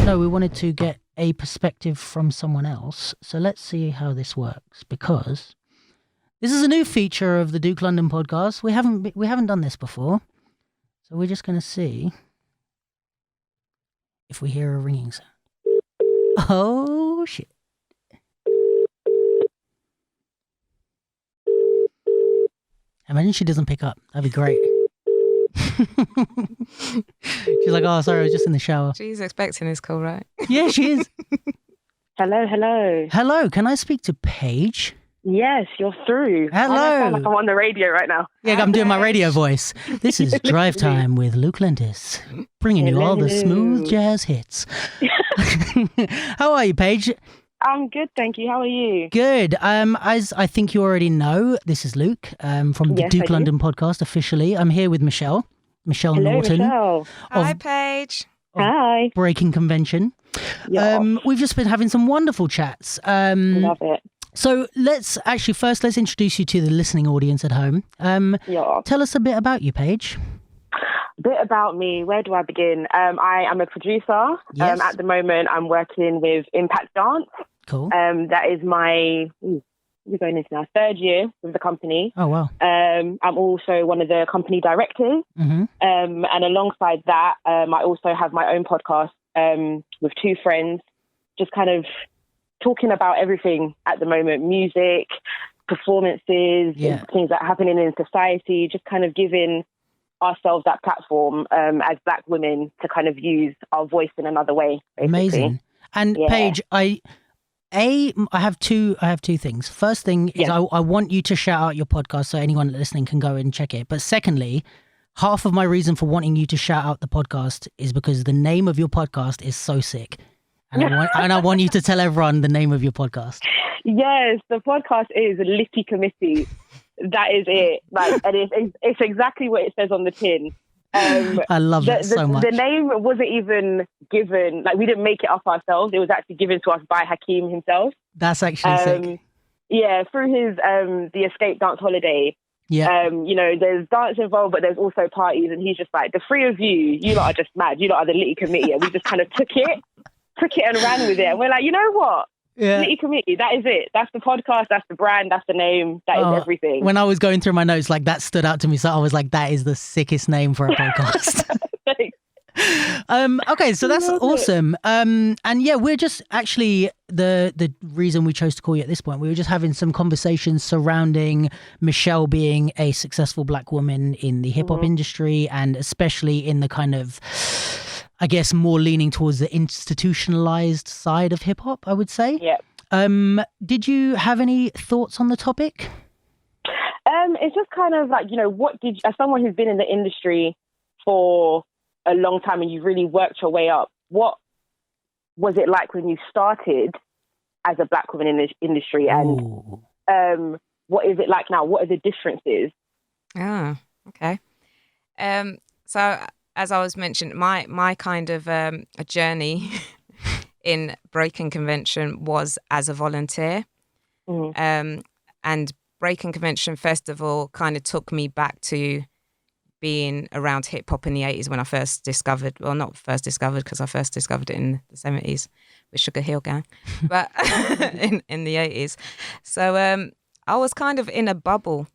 no, we wanted to get a perspective from someone else. So let's see how this works, because this is a new feature of the Duke London podcast. We haven't done this before. So we're just going to see if we hear a ringing sound. Oh, shit. Imagine she doesn't pick up. That'd be great. She's like, oh, sorry, I was just in the shower. She's expecting this call, right? Yeah, she is. Hello. Hello, can I speak to Paige? Yes, you're through. Hello. I sound like I'm on the radio right now. Yeah, I'm doing my radio voice. This is Drive Time with Luke Lentis, bringing you all the smooth jazz hits. How are you, Paige? I'm good, thank you. How are you? Good. As I think you already know, this is Luke from the Duke London podcast officially. I'm here with Michelle Hello, Norton. Michelle. Hi, Paige. Hi. Breaking Convention. Yeah. We've just been having some wonderful chats. Love it. So let's introduce you to the listening audience at home. Tell us a bit about you, Paige. A bit about me. Where do I begin? I am a producer. Yes. At the moment, I'm working with Impact Dance. Cool. That is we're going into our third year with the company. Oh, wow. I'm also one of the company directors. Mm-hmm. And alongside that, I also have my own podcast with two friends, just kind of talking about everything at the moment, music, performances, things that are happening in society, just kind of giving ourselves that platform as Black women to kind of use our voice in another way. Basically. Amazing. And Paige, I have two things. First thing is I want you to shout out your podcast so anyone listening can go and check it. But secondly, half of my reason for wanting you to shout out the podcast is because the name of your podcast is so sick. And I want you to tell everyone the name of your podcast. Yes, the podcast is Litty Committee. That is it. And it's exactly what it says on the tin. I love that so much. The name wasn't even given, we didn't make it up ourselves. It was actually given to us by Hakeem himself. That's actually sick. Yeah, through his the Escape Dance Holiday. Yeah. There's dance involved, but there's also parties, and he's just like, the three of you lot are just mad. You lot are the Litty Committee. And we just kind of took it and ran with it. And we're like, you know what? Yeah. Litty Committee, that is it. That's the podcast, that's the brand, that's the name, that is everything. When I was going through my notes, that stood out to me. So I was like, that is the sickest name for a podcast. Okay, so that's awesome. And yeah, we're just actually the reason we chose to call you at this point, we were just having some conversations surrounding Michelle being a successful Black woman in the hip hop industry, and especially in the kind of, I guess, more leaning towards the institutionalized side of hip hop, I would say. Yeah. Did you have any thoughts on the topic? It's just kind of as someone who's been in the industry for a long time and you really worked your way up, what was it like when you started as a Black woman in this industry? And what is it like now? What are the differences? Okay. So as I was mentioning, my kind of a journey in Breaking Convention was as a volunteer. And Breaking Convention Festival kind of took me back to being around hip hop in the 80s when I first discovered, well, not first discovered because I first discovered it in the 70s with Sugar Hill Gang, but in the 80s. So I was kind of in a bubble.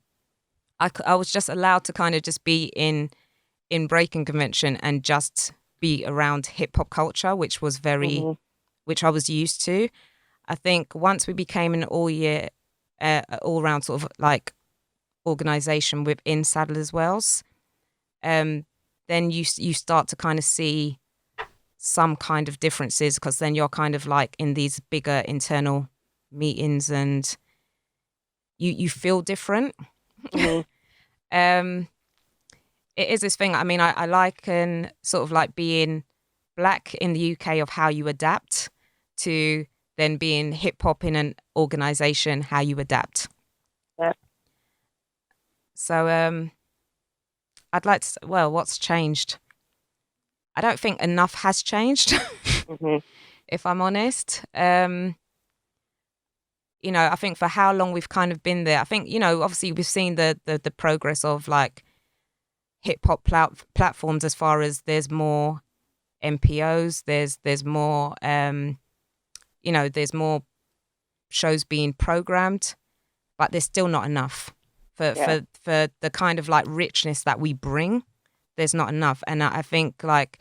I was just allowed to kind of just be in Breaking Convention and just be around hip hop culture, which was which I was used to. I think once we became an all round sort of organization within Sadler's Wells, then you start to kind of see some kind of differences, because then you're kind of in these bigger internal meetings and you feel different. It is this thing. I mean, I liken sort of being Black in the UK of how you adapt to then being hip hop in an organization, how you adapt. Yeah. So I'd like to, what's changed? I don't think enough has changed, if I'm honest. I think for how long we've kind of been there, I think, obviously we've seen the progress of hip hop platforms as far as there's more MPOs. There's more, there's more shows being programmed, but there's still not enough for the kind of like richness that we bring. There's not enough. And I think like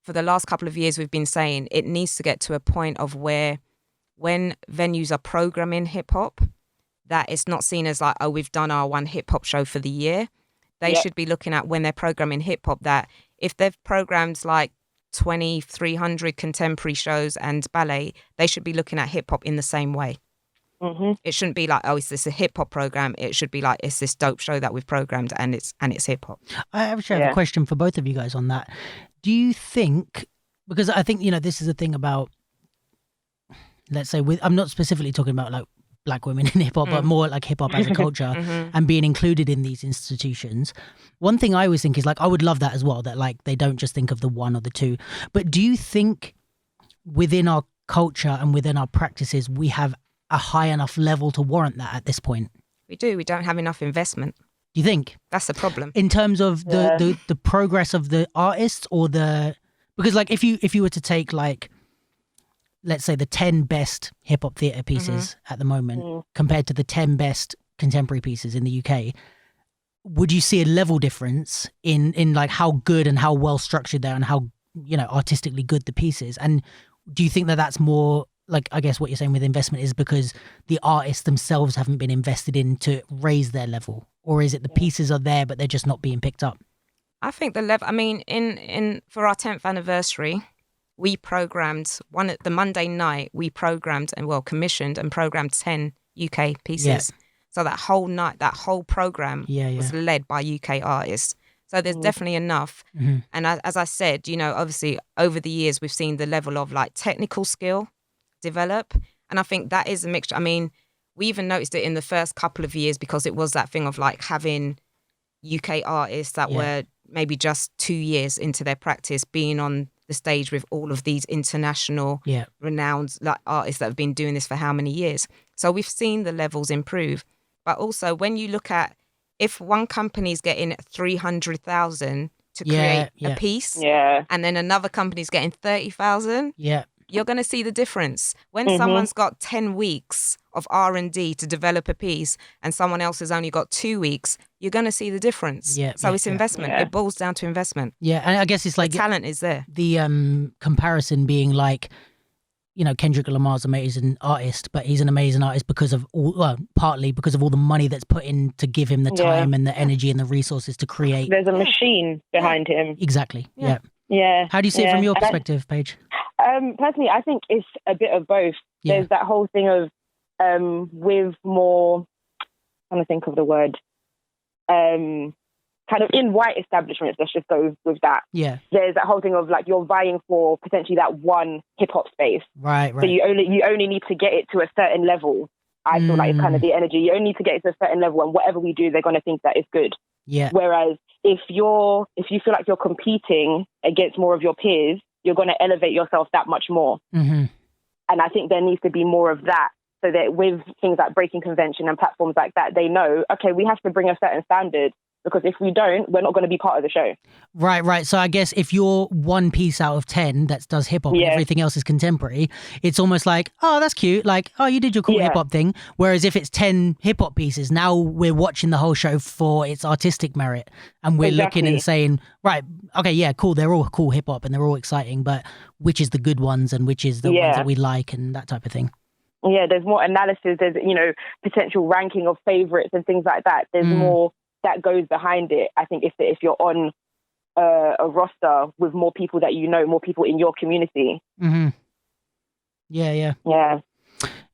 for the last couple of years, we've been saying it needs to get to a point of where when venues are programming hip hop, that it's not seen as like, oh, we've done our one hip hop show for the year. They should be looking at when they're programming hip hop that if they've programmed like 2,300 contemporary shows and ballet, they should be looking at hip hop in the same way. Mm-hmm. It shouldn't be like, oh, is this a hip hop program? It should be like, it's this dope show that we've programmed and it's hip hop. I actually have a question for both of you guys on that. Do you think, because I think, this is the thing about, let's say, I'm not specifically talking about like Black women in hip hop, but more like hip hop as a culture and being included in these institutions. One thing I always think is like, I would love that as well, that like they don't just think of the one or the two. But do you think within our culture and within our practices, we have a high enough level to warrant that at this point? We do. We don't have enough investment. Do you think? That's the problem. In terms of the progress of the artists because like if you were to take like, let's say the 10 best hip hop theatre pieces at the moment compared to the 10 best contemporary pieces in the UK, would you see a level difference in like how good and how well structured they are and how, artistically good the piece is? And do you think that that's more like, I guess what you're saying with investment is because the artists themselves haven't been invested in to raise their level? Or is it the pieces are there, but they're just not being picked up? I think the level, I mean, for our 10th anniversary, we programmed the Monday night, we programmed commissioned and programmed 10 UK pieces. Yeah. So that whole night, that whole program was led by UK artists. So there's definitely enough. Mm-hmm. And as I said, obviously over the years, we've seen the level of like technical skill develop. And I think that is a mixture. I mean, we even noticed it in the first couple of years because it was that thing of like having UK artists that were maybe just 2 years into their practice being on the stage with all of these international renowned like artists that have been doing this for how many years. So we've seen the levels improve. But also when you look at if one company's getting 300,000 to create a piece and then another company's getting 30,000, you're going to see the difference. When someone's got 10 weeks of R&D to develop a piece and someone else has only got 2 weeks, you're going to see the difference. So it's investment. It boils down to investment. Yeah, and I guess it's like... The talent is there. The comparison being like, Kendrick Lamar's an amazing artist, but he's an amazing artist because of partly because of all the money that's put in to give him the time and the energy and the resources to create. There's a machine behind him. Exactly, yeah. How do you see it from your perspective, Paige? Personally, I think it's a bit of both. There's that whole thing of with more, I'm trying to think of the word, kind of in white establishments, let's just go with that. Yeah. There's that whole thing of like you're vying for potentially that one hip hop space. Right. So you only need to get it to a certain level. I feel like it's kind of the energy. You only need to get it to a certain level and whatever we do, they're going to think that it's good. Yeah. Whereas if you feel like you're competing against more of your peers, you're going to elevate yourself that much more. Mm-hmm. And I think there needs to be more of that so that with things like breaking convention and platforms like that, they know, okay, we have to bring a certain standard because if we don't, we're not going to be part of the show. Right. So I guess if you're one piece out of 10 that does hip hop and everything else is contemporary, it's almost like, oh, that's cute. Like, oh, you did your cool hip hop thing. Whereas if it's 10 hip hop pieces, now we're watching the whole show for its artistic merit and we're looking and saying, right, okay, yeah, cool. They're all cool hip hop and they're all exciting, but which is the good ones and which is the ones that we like and that type of thing. Yeah, there's more analysis. There's, potential ranking of favorites and things like that. There's more that goes behind it. I think if you're on a roster with more people that more people in your community. Mm-hmm. Yeah,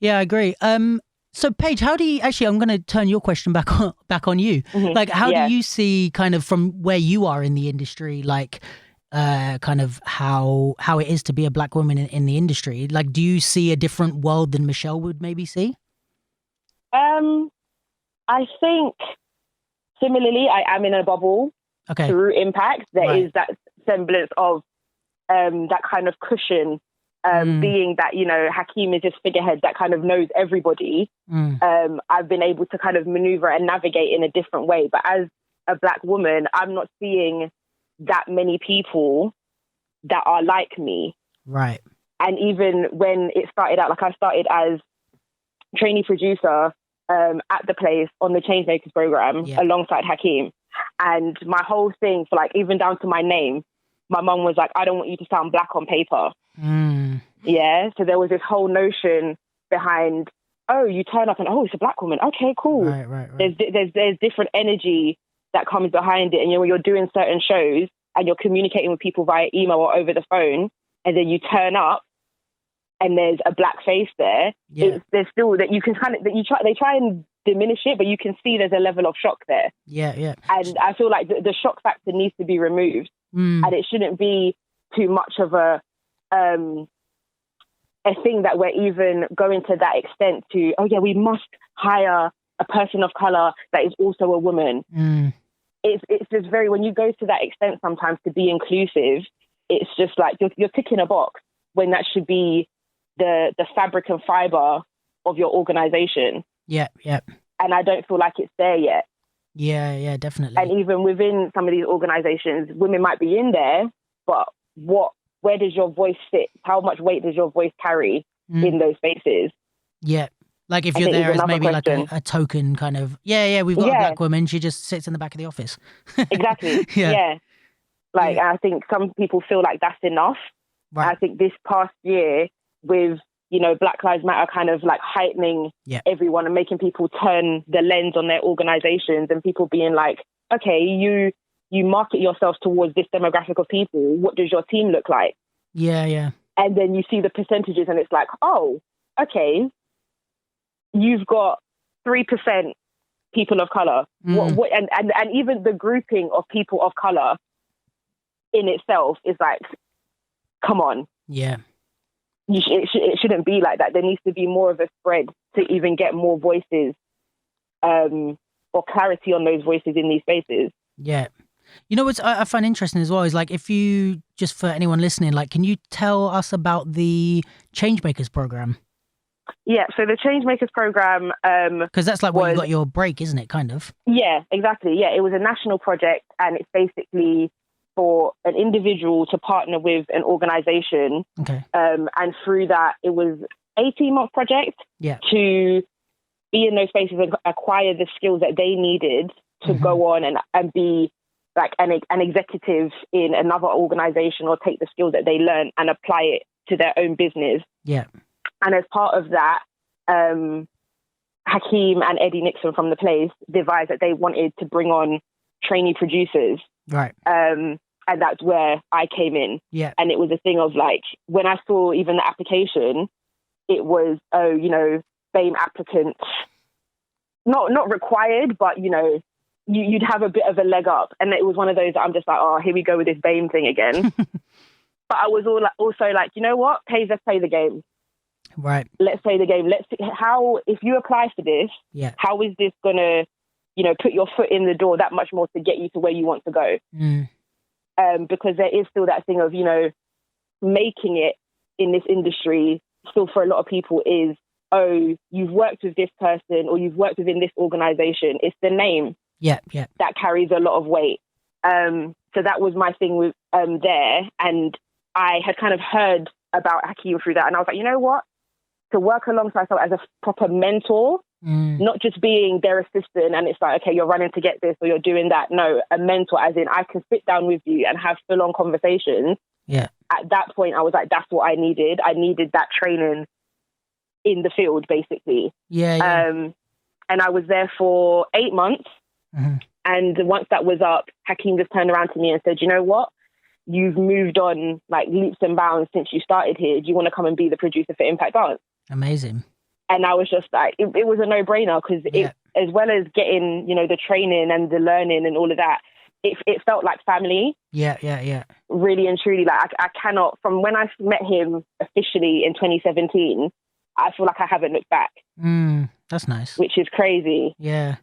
I agree. So Paige, how do you actually? I'm going to turn your question back on you. Mm-hmm. Like, how do you see kind of from where you are in the industry, like? Kind of how it is to be a Black woman in the industry. Like, do you see a different world than Michelle would maybe see? I think similarly, I am in a bubble through Impact. There is that semblance of that kind of cushion, being that, Hakeem is this figurehead that kind of knows everybody. I've been able to kind of maneuver and navigate in a different way. But as a Black woman, I'm not seeing that many people that are like me. Right. And even when it started out, like I started as trainee producer at the place on the Changemakers program alongside Hakeem. And my whole thing for like, even down to my name, my mum was like, I don't want you to sound black on paper. Yeah. So there was this whole notion behind, oh, you turn up and, oh, it's a black woman. Okay, cool. Right. There's different energy that comes behind it. And when you're doing certain shows and you're communicating with people via email or over the phone, and then you turn up and there's a black face there, there's still that you can kind of, they try and diminish it, but you can see there's a level of shock there. Yeah. And I feel like the shock factor needs to be removed. And it shouldn't be too much of a thing that we're even going to that extent to, oh yeah, we must hire a person of color that is also a woman. It's just very, when you go to that extent sometimes to be inclusive, it's just like you're ticking a box when that should be the fabric and fiber of your organization. Yeah. And I don't feel like it's there yet. Yeah, definitely. And even within some of these organizations, women might be in there, but where does your voice sit? How much weight does your voice carry in those spaces? Yeah. Like if you're there as maybe question. Like a token kind of, we've got a black woman, she just sits in the back of the office. Exactly. Yeah. Like, I think some people feel like that's enough. Right. I think this past year with, Black Lives Matter kind of like heightening everyone and making people turn the lens on their organizations and people being like, okay, you market yourself towards this demographic of people. What does your team look like? Yeah. And then you see the percentages and it's like, oh, okay, you've got 3% people of color. And even the grouping of people of color in itself is like, come on. Yeah. It shouldn't be like that. There needs to be more of a spread to even get more voices or clarity on those voices in these spaces. Yeah. You know what I find interesting as well is like, if you, just for anyone listening, like, can you tell us about the Changemakers program? Yeah, so the Changemakers program... Because that's like where you got your break, isn't it, kind of? Yeah, exactly. Yeah, it was a national project and it's basically for an individual to partner with an organization. Okay. And through that, it was 18-month project to be in those spaces and acquire the skills that they needed to go on and be like an executive in another organization or take the skills that they learn and apply it to their own business. Yeah. And as part of that, Hakeem and Eddie Nixon from the place devised that they wanted to bring on trainee producers. Right. And that's where I came in. Yeah. And it was a thing of like, when I saw even the application, it was, BAME applicants, not required, but, you'd have a bit of a leg up. And it was one of those that I'm just like, oh, here we go with this BAME thing again. But I was also like, you know what, Paige, let's play the game. Right. Let's play the game. Let's see how, if you apply for this, how is this going to, put your foot in the door that much more to get you to where you want to go? Because there is still that thing of, making it in this industry still for a lot of people is, oh, you've worked with this person or you've worked within this organization. It's the name that carries a lot of weight. So that was my thing with there. And I had kind of heard about Hakeem through that. And I was like, you know what? To work alongside someone as a proper mentor, not just being their assistant and it's like, okay, you're running to get this or you're doing that. No, a mentor as in I can sit down with you and have full-on conversations. Yeah. At that point, I was like, that's what I needed. I needed that training in the field, basically. Yeah. And I was there for 8 months. And once that was up, Hakeem just turned around to me and said, you know what? You've moved on like leaps and bounds since you started here. Do you want to come and be the producer for Impact Dance? Amazing. And I was just like, it was a no-brainer because as well as getting, the training and the learning and all of that, it felt like family. Yeah. Really and truly, like I cannot, from when I met him officially in 2017, I feel like I haven't looked back. That's nice. Which is crazy. Yeah.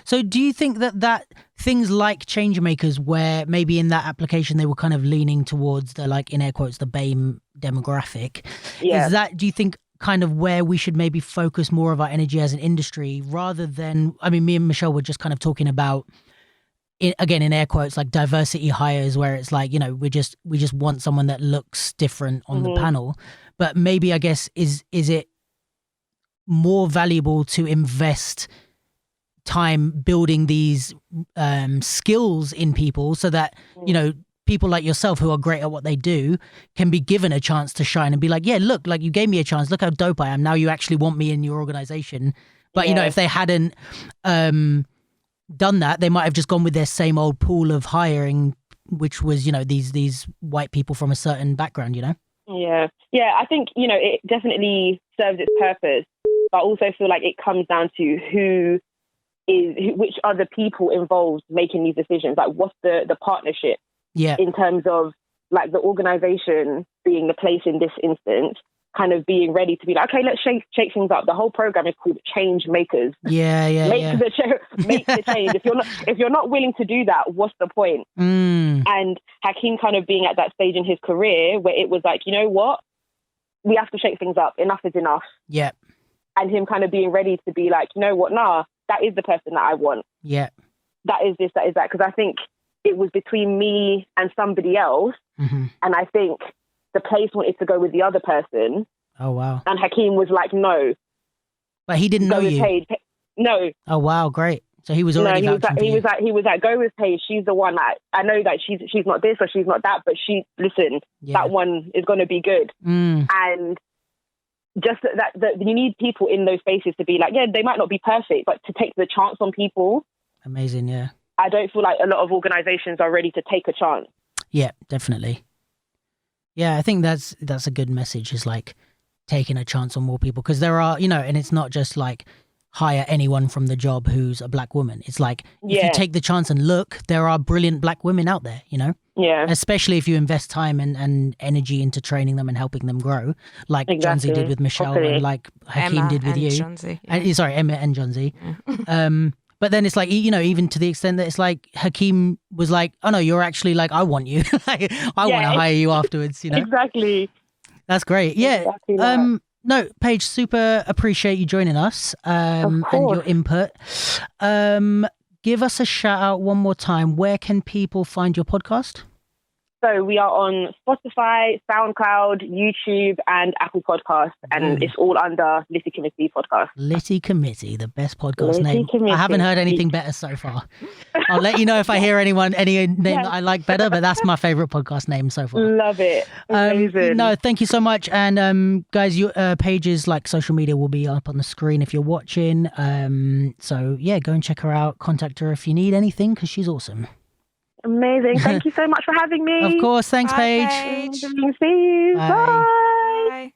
So do you think that things like Changemakers, where maybe in that application they were kind of leaning towards the, like, in air quotes, the BAME demographic, is that, do you think, kind of where we should maybe focus more of our energy as an industry rather than, I mean, me and Michelle were just kind of talking about again, in air quotes, like diversity hires, where it's like, you know, we just want someone that looks different on the panel. But maybe, I guess, is it more valuable to invest time building these skills in people so that, you know, people like yourself who are great at what they do can be given a chance to shine and be like, yeah, look, like you gave me a chance. Look how dope I am. Now you actually want me in your organization. But, you know, if they hadn't done that, they might have just gone with their same old pool of hiring, which was, you know, these white people from a certain background, you know? Yeah, I think, you know, it definitely serves its purpose, but I also feel like it comes down to which are the people involved making these decisions. Like, what's the partnership in terms of like the organization being the place in this instance, kind of being ready to be like, okay, let's shake things up. The whole program is called Change Makers. Make the change. If you're not willing to do that, what's the point? And Hakeem kind of being at that stage in his career where it was like, you know what, we have to shake things up. Enough is enough. Yeah. And him kind of being ready to be like, you know what, nah, that is the person that I want. Yeah. That is this, that is that. Because I think it was between me and somebody else. And I think the place wanted to go with the other person. Oh, wow. And Hakeem was like, no. But he didn't know you? Paige. No. Oh, wow, great. So he was already he was like, go with Paige. She's the one that I know that she's not this or she's not that, but that one is going to be good. And just that you need people in those spaces to be like, yeah, they might not be perfect, but to take the chance on people. Amazing, yeah. I don't feel like a lot of organizations are ready to take a chance. Yeah, definitely. Yeah, I think that's a good message, is like taking a chance on more people, because there are, you know, and it's not just like hire anyone from the job who's a black woman. It's like, if you take the chance and look, there are brilliant black women out there, you know? Yeah. Especially if you invest time and energy into training them and helping them grow, like Johnsy did with Michelle and like Hakeem did with you. Johnsy, Emma and Johnsy. But then it's like, you know, even to the extent that it's like Hakeem was like, oh no, you're actually like, I want you. Like, I want to hire you afterwards, you know? Exactly. That's great. Yeah. Exactly no, Paige, super appreciate you joining us and your input. Give us a shout out one more time. Where can people find your podcast? So we are on Spotify, SoundCloud, YouTube, and Apple Podcasts, and it's all under Litty Committee Podcast. Litty Committee, the best podcast name. I haven't heard anything better so far. I'll let you know if I hear any name that I like better, but that's my favorite podcast name so far. Love it. Amazing. No, thank you so much. And guys, Paige's like social media will be up on the screen if you're watching. So yeah, go and check her out. Contact her if you need anything, because she's awesome. Amazing. Thank you so much for having me. Of course. Thanks, Paige. Paige. See you. Bye. Bye.